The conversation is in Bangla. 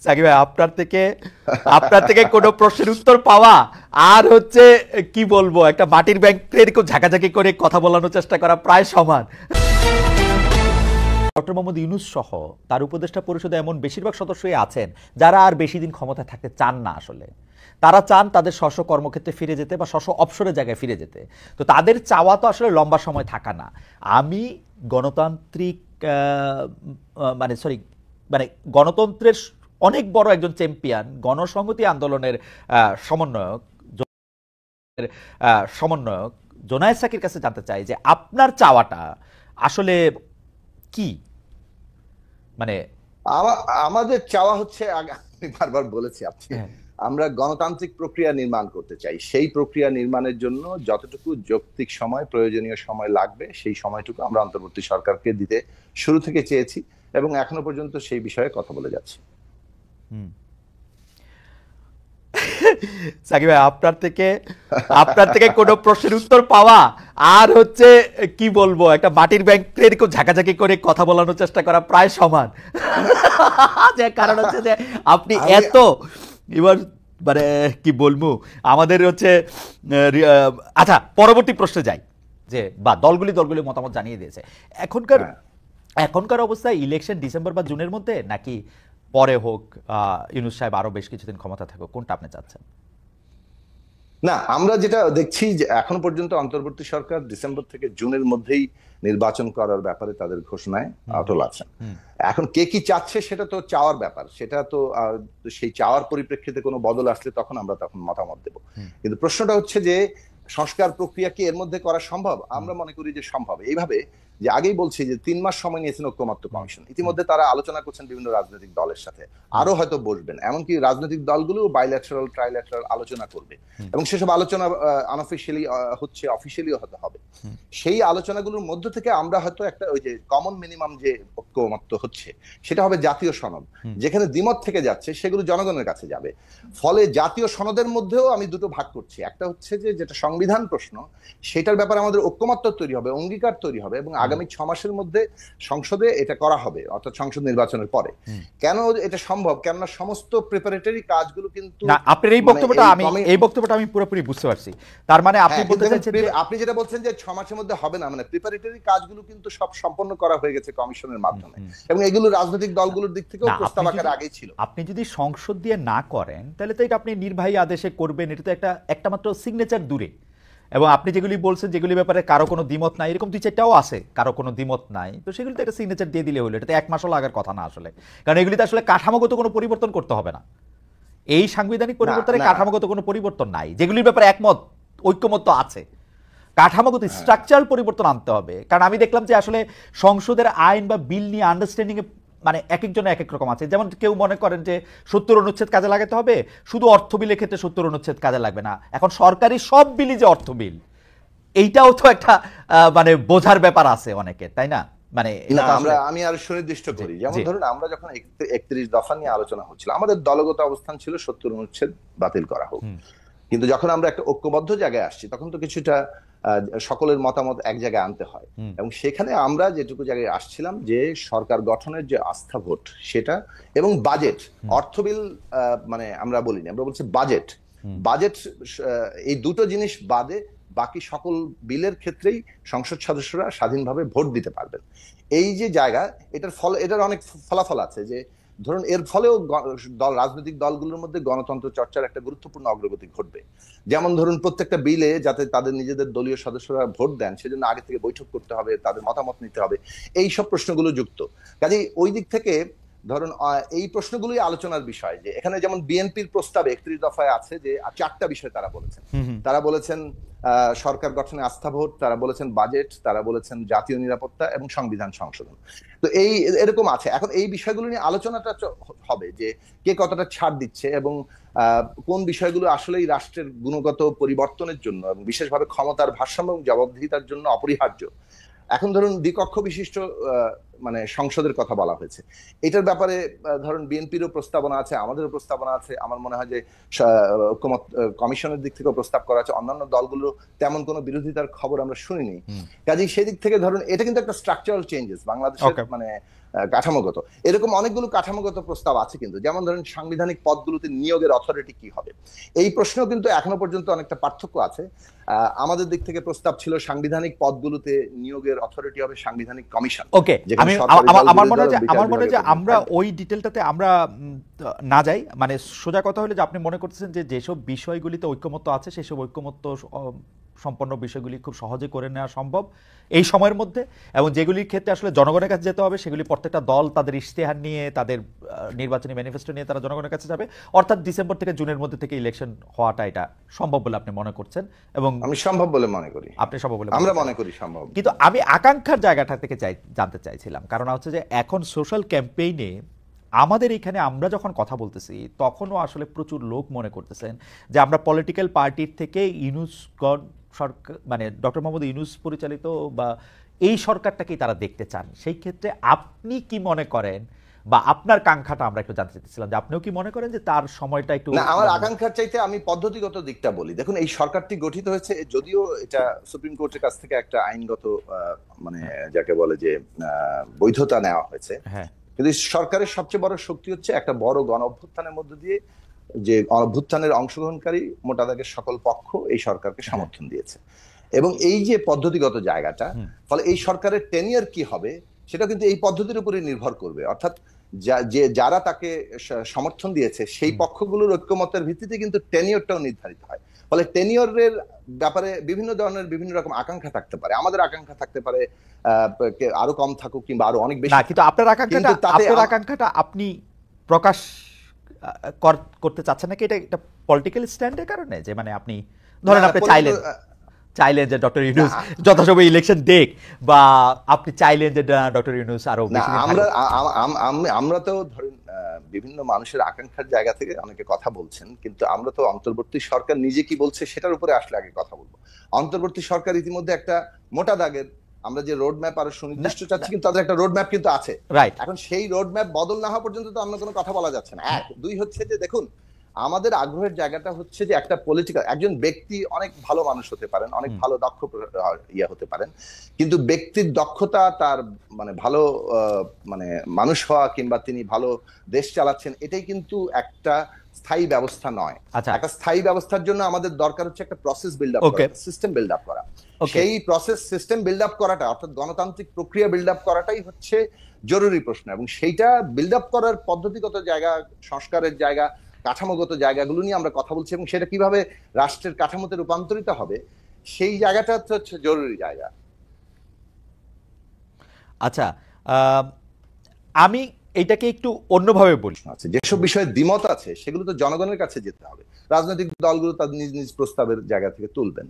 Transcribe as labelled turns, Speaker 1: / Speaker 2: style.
Speaker 1: সাকিব ভাই, আপনার থেকে কোনো প্রশ্নের উত্তর পাওয়া আর হচ্ছে কি বলবো, একটা মাটির ব্যাংকের এরকম ঝাঁকাঝাঁকি করে কথা বলানোর চেষ্টা করা প্রায় সমান। ডক্টর মোহাম্মদ ইউনূস সহ তার উপদেষ্টা পরিষদে এমন বেশিরভাগ সদস্যই আছেন যারা আর বেশি দিন ক্ষমতায় থাকতে চান না। আসলে তারা চান তাদের স্ব কর্মক্ষেত্রে ফিরে যেতে বা স্ব অবসরের জায়গায় ফিরে যেতে। তো তাদের চাওয়া তো আসলে লম্বা সময় থাকা না। আমি গণতান্ত্রিক মানে গণতন্ত্রের অনেক বড় একজন চ্যাম্পিয়ন, গণসংহতি আন্দোলনের সমন্বয়ক জোনায়েদ সাকির কাছে জানতে চাই যে আপনার চাওয়াটা আসলে কি? মানে
Speaker 2: আমাদের চাওয়া হচ্ছে, আমি বারবার বলেছি আপনি, আমরা গণতান্ত্রিক প্রক্রিয়া নির্মাণ করতে চাই। সেই প্রক্রিয়া নির্মাণের জন্য যতটুকু যৌক্তিক সময়, প্রয়োজনীয় সময় লাগবে, সেই সময়টুকু আমরা অন্তর্বর্তী সরকারকে দিতে শুরু থেকে চেয়েছি এবং এখনো পর্যন্ত সেই বিষয়ে কথা বলে যাচ্ছি।
Speaker 1: সাকিব ভাই, আপনার থেকে কোনো প্রশ্নের উত্তর পাওয়া আর হচ্ছে কি বলবো, একটা মাটির ব্যাংকের এরকম ঝাঁকাঝাঁকি করে কথা বলানোর চেষ্টা করা প্রায় সমান। যে কারণ হচ্ছে যে আপনি এত এবার মানে কি বলবো, আমাদের হচ্ছে আচ্ছা পরবর্তী প্রশ্নে যাই, যে বা দলগুলি মতামত জানিয়ে দিয়েছে। এখনকার অবস্থায় ইলেকশন ডিসেম্বর বা জুনের মধ্যে, নাকি পরে হোক, ইউনূস সাহেব আরো বেশ কিছুদিন ক্ষমতা থাকুক, কোনটা আপনি চাচ্ছেন?
Speaker 2: না, আমরা যেটা দেখছি যে এখনো পর্যন্ত অন্তর্বর্তী সরকার ডিসেম্বর থেকে জুনের মধ্যেই নির্বাচন করার ব্যাপারে তাদের ঘোষণায় অটল আছেন। এখন কে কি চাচ্ছে সেটা তো চাওয়ার ব্যাপার, সেটা তো সেই চাওয়ার পরিপ্রেক্ষিতে কোনো বদল আসলে তখন মতামত দেব। কিন্তু প্রশ্নটা হচ্ছে যে সংস্কার প্রক্রিয়া কি এর মধ্যে করা সম্ভব? আমরা মনে করি যে সম্ভব। এইভাবে যে আগেই বলছি যে 3 মাস সময় নিয়েছেন ঐক্যমত্য কমিশন, ইতিমধ্যে তারা আলোচনা করছেন বিভিন্ন রাজনৈতিক দলের সাথে, আরো হয়তো বসবেন, এমনকি রাজনৈতিক দলগুলো বাইল্যাটারাল ট্রাইল্যাটারাল আলোচনা করবে এবং সেসব আলোচনা আনঅফিশিয়ালি হচ্ছে, অফিসিয়ালিও হতে হবে। সেই আলোচনাগুলোর মধ্য থেকে আমরা হয়তো একটা ওই যে কমন মিনিমাম যে ঐক্যমত্য হচ্ছে সেটা হবে জাতীয় সনদ, যেখানে দ্বিমত থেকে যাচ্ছে সেগুলো জনগণের কাছে যাবে। ফলে জাতীয় সনদের মধ্যেও আমি দুটো ভাগ করছি, একটা হচ্ছে যে যেটা সংবিধান প্রশ্ন, সেটার ব্যাপারে আমাদের ঐক্যমত্য তৈরি হবে, অঙ্গীকার তৈরি হবে এবং আগামী 6 মাসের মধ্যে সংসদে এটা করা হবে, অর্থাৎ সংসদ নির্বাচনের পরে। কেন এটা সম্ভব? কেননা সমস্ত প্রিপারেটরি কাজগুলো কিন্তু
Speaker 1: আপনার এই বক্তব্যটা আমি পুরোপুরি বুঝতে পারছি। তার মানে আপনি বলতে চাইছেন যে
Speaker 2: আপনি যেটা বলছেন যে 6 মাসের মধ্যে হবে না, মানে প্রিপারেটরি কাজগুলো কিন্তু সব সম্পন্ন করা হয়ে গেছে কমিশনের মাধ্যমে এবং এগুলো রাজনৈতিক দলগুলোর দিক থেকেও প্রস্তাব আকারে আগেই ছিল।
Speaker 1: আপনি যদি সংসদ দিয়ে না করেন তাহলে তো এটা আপনি নির্বাহী আদেশে করবেন, এটা তো একটা মাত্র সিগনেচার দূরে। এবং আপনি যেগুলি বলছেন যেগুলি ব্যাপারে কারো কোনো দ্বিমত নাই, এরকম 2-4টাও আছে কারো কোনো দ্বিমত নাই, তো সেগুলিতে একটা সিগনেচার দিয়ে দিলে হলো। এটা তো 1 মাসও লাগার কথা না আসলে, কারণ এগুলিতে আসলে কাঠামোগত কোনো পরিবর্তন করতে হবে না। এই সাংবিধানিক পরিবর্তনে কাঠামোগত কোনো পরিবর্তন নাই, যেগুলির ব্যাপারে ঐক্যমত্য আছে। কাঠামোগত স্ট্রাকচারাল পরিবর্তন আনতে হবে। কারণ আমি দেখলাম যে আসলে সংসদের আইন বা বিল নিয়ে আন্ডারস্ট্যান্ডিং এ মানে এক একজনের এক এক রকম আছে। যেমন কেউ মনে করেন যে 70 অনুচ্ছেদ কাজে লাগাতে হবে, শুধু অর্থ বিলের ক্ষেত্রে 70 অনুচ্ছেদ কাজে লাগবে না। এখন সরকারি সব বিলই যে অর্থ বিল, এইটাও তো একটা মানে বোঝার ব্যাপার আছে অনেকের, তাই না? মানে
Speaker 2: আমি আর সুনির্দিষ্ট করি, যেমন ধরুন আমরা যখন 31 দফা নিয়ে আলোচনা হচ্ছিল, আমাদের দলগত অবস্থান ছিল 70 অনুচ্ছেদ বাতিল করা হোক। কিন্তু যখন আমরা একটা ঐক্যবদ্ধ জায়গায় আসছি তখন তো কিছুটা সকলের মতামত এক জায়গায় আনতে হয় এবং সেখানে আমরা যেটুকু জায়গায় আসছিলাম যে সরকার গঠনের যে আস্থা ভোট সেটা এবং বাজেট, অর্থ বিল মানে আমরা বলিনি, আমরা বলছি বাজেট, এই দুটো জিনিস বাদে বাকি সকল বিলের ক্ষেত্রেই সংসদ সদস্যরা স্বাধীনভাবে ভোট দিতে পারবেন। এই যে জায়গা, এটার অনেক ফলাফল আছে। যে ধরুন এর ফলেও রাজনৈতিক দলগুলোর মধ্যে গণতন্ত্র চর্চার একটা গুরুত্বপূর্ণ অগ্রগতি ঘটবে। যেমন ধরুন প্রত্যেকটা বিলে যাতে তাদের নিজেদের দলীয় সদস্যরা ভোট দেন সেজন্য আগে থেকে বৈঠক করতে হবে, তাদের মতামত নিতে হবে, এই সব প্রশ্নগুলো যুক্ত। কাজেই ওই দিক থেকে ধরুন এই প্রশ্নগুলোই আলোচনার বিষয়। যে এখানে যেমন বিএনপির প্রস্তাবে 31 দফায় আছে যে 4টা বিষয় তারা বলেছেন সরকার গঠনে আস্থা ভোট, তারা বলেছেন বাজেট, তারা বলেছেন জাতীয় নিরাপত্তা এবং সংবিধান সংশোধন। তো এরকম আছে। এখন এই বিষয়গুলো নিয়ে আলোচনাটা হবে যে কে কতটা ছাড় দিচ্ছে এবং কোন বিষয়গুলো আসলেই রাষ্ট্রের গুণগত পরিবর্তনের জন্য এবং বিশেষভাবে ক্ষমতার ভারসাম্য এবং জবাবদিহিতার জন্য অপরিহার্য। এখন ধরুন দ্বিকক্ষ বিশিষ্ট মানে সংসদের কথা বলা হয়েছে, এটার ব্যাপারে ধরুন বিএনপিরও প্রস্তাবনা আছে, আমাদেরও প্রস্তাবনা আছে, আমার মনে হয় যে কমিশনের দিক থেকেও প্রস্তাব করা আছে, অন্যান্য দলগুলো তেমন কোনো বিরোধিতার খবর আমরা শুনিনি। কাজেই সেদিক থেকে ধরুন এটা কিন্তু একটা স্ট্রাকচারাল চেঞ্জেস বাংলাদেশের মানে কাঠামোগত এরকম অনেকগুলো কাঠামোগত প্রস্তাব আছে, কিন্তু যেমন ধরেন সাংবিধানিক পদগুলোতে নিয়োগের অথরিটি কি হবে, এই প্রশ্নেও কিন্তু এখনো পর্যন্ত অনেকটা পার্থক্য আছে। আমাদের দিক থেকে প্রস্তাব ছিল সাংবিধানিক পদগুলোতে নিয়োগের অথরিটি হবে সাংবিধানিক কমিশন।
Speaker 1: ওকে, আমি আমার মনে হয় যে আমরা ওই ডিটেলটাতে আমরা না যাই, মানে সোজা কথা হলো যে আপনি মনে করতেছেন যে যেসব বিষয়গুলিতে ঐকমত্য আছে সেসব ঐকমত্য সম্পন্ন বিষয়গুলি খুব সহজে করে নেওয়া সম্ভব এই সময়ের মধ্যে, এবং যেগুলির ক্ষেত্রে আসলে জনগণের কাছে যেতে হবে সেগুলি প্রত্যেকটা দল তাদের ইশতেহার নিয়ে, তাদের নির্বাচনী ম্যানিফেস্টো নিয়ে তারা জনগণের কাছে যাবে, অর্থাৎ ডিসেম্বর থেকে জুনের মধ্যে থেকে ইলেকশন হওয়াটা এটা সম্ভব বলে আপনি মনে করছেন। এবং
Speaker 2: আমি সম্ভব বলে মনে করি,
Speaker 1: আপনি সম্ভব বলে
Speaker 2: আমরা মনে করি সম্ভব।
Speaker 1: কিন্তু আমি আকাঙ্ক্ষার জায়গাটা থেকে জানতে চাইছিলাম, কারণ হচ্ছে যে এখন সোশ্যাল ক্যাম্পেইনে আমাদের এখানে আমরা যখন কথা বলতেছি তখনও আসলে প্রচুর লোক মনে করতেছেন যে আমরা পলিটিক্যাল পার্টির থেকে ইউনূসগণ সরকার, মানে ডক্টর মোহাম্মদ ইউনূস পরিচালিত বা এই সরকারটাকেই তারা দেখতে চান। সেই ক্ষেত্রে আপনি কি মনে করেন, বা আপনার কাঙ্ক্ষাটা আমরা একটু জানতে চাইছিলাম যে আপনিও কি মনে করেন যে তার সময়টা একটু?
Speaker 2: না, আমার আকাঙ্ক্ষার চাইতে আমি পদ্ধতিগত দিকটা বলি। দেখুন, এই সরকারটি গঠিত হয়েছে, যদিও এটা সুপ্রিম কোর্টের কাছ থেকে একটা আইনগত মানে যাকে বলে যে বৈধতা নেওয়া হয়েছে, কিন্তু সরকারের সবচেয়ে বড় শক্তি হচ্ছে একটা বড় গণ অভ্যুত্থানের মধ্য দিয়ে যে অভ্যুত্থানের অংশগ্রহণকারী মোটা দাগের সকল পক্ষ এই সরকারকে সমর্থন দিয়েছে, এবং এই যে পদ্ধতিগত জায়গাটা, ফলে এই সরকারের টেনিয়ার কি হবে সেটা কিন্তু এই পদ্ধতির উপরে নির্ভর করবে। অর্থাৎ যারা তাকে সমর্থন দিয়েছে সেই পক্ষগুলোর ঐক্যমতের ভিত্তিতে কিন্তু টেনিয়রটাও নির্ধারিত হয়। ফলে টেনিয়রের ব্যাপারে বিভিন্ন ধরনের বিভিন্ন রকম আকাঙ্ক্ষা থাকতে পারে। আমাদের আকাঙ্ক্ষা থাকতে পারে আরো কম থাকুক কিংবা আরো অনেক বেশি,
Speaker 1: কিন্তু আপনার আকাঙ্ক্ষাটা আপনি প্রকাশ করতে চাচ্ছেন নাকি এটা একটা পলিটিক্যাল স্ট্যান্ডের কারণে, যে মানে আপনি ধরেন আপনি চাইলেন যে ডক্টর ইউনূস যথাসময়ে ইলেকশন দেখ, বা আপনি চাইলেন যে ডক্টর ইউনূস আরো বেশি?
Speaker 2: আমরা তো ধরেন বিভিন্ন মানুষের আকাঙ্ক্ষার জায়গা থেকে অনেকে কথা বলছেন, কিন্তু আমরা তো অন্তর্বর্তী সরকার নিজে কি বলছে সেটার উপরে আসলে আগে কথা বলবো। অন্তর্বর্তী সরকার ইতিমধ্যে একটা মোটা দাগের আমরা যে রোড ম্যাপ আরো সুনির্দিষ্ট চাচ্ছি, কিন্তু তাদের একটা রোড ম্যাপ কিন্তু আছে। এখন সেই রোড ম্যাপ বদল না হওয়া পর্যন্ত তো অন্য কোনো কথা বলা যাচ্ছে না। এক, দুই হচ্ছে যে দেখুন, আমাদের আগ্রহের জায়গাটা হচ্ছে যে একটা পলিটিক্যাল, একজন ব্যক্তি অনেক ভালো মানুষ হতে পারেন, অনেক ভালো দক্ষ হতে পারেন, কিন্তু ব্যক্তির দক্ষতা তার মানে ভালো মানে মানুষ হওয়া কিংবা তিনি ভালো দেশ চালাচ্ছেন এটাই কিন্তু একটা স্থায়ী ব্যবস্থা নয়। একটা স্থায়ী ব্যবস্থার জন্য আমাদের দরকার হচ্ছে একটা প্রসেস বিল্ড আপ করা, সিস্টেম বিল্ড আপ করা। সেই প্রসেস সিস্টেম বিল্ড আপ করাটা, অর্থাৎ গণতান্ত্রিক প্রক্রিয়া বিল্ড আপ করাটাই হচ্ছে জরুরি প্রশ্ন, এবং সেইটা বিল্ড আপ করার পদ্ধতিগত জায়গা, সংস্কারের জায়গা, কাঠামোগত জায়গাগুলো নিয়ে আমরা কথা বলছি, এবং সেটা কিভাবে রাষ্ট্রের কাঠামোতে রূপান্তরিত হবে সেই জায়গাটা হচ্ছে জরুরি জায়গা।
Speaker 1: আচ্ছা, আমি এটাকে একটু অন্যভাবে বলি।
Speaker 2: আচ্ছা, যেসব বিষয়ে দ্বিমত আছে সেগুলো তো জনগণের কাছে যেতে হবে, রাজনৈতিক দলগুলো তাদের নিজ নিজ প্রস্তাবের জায়গা থেকে তুলবেন।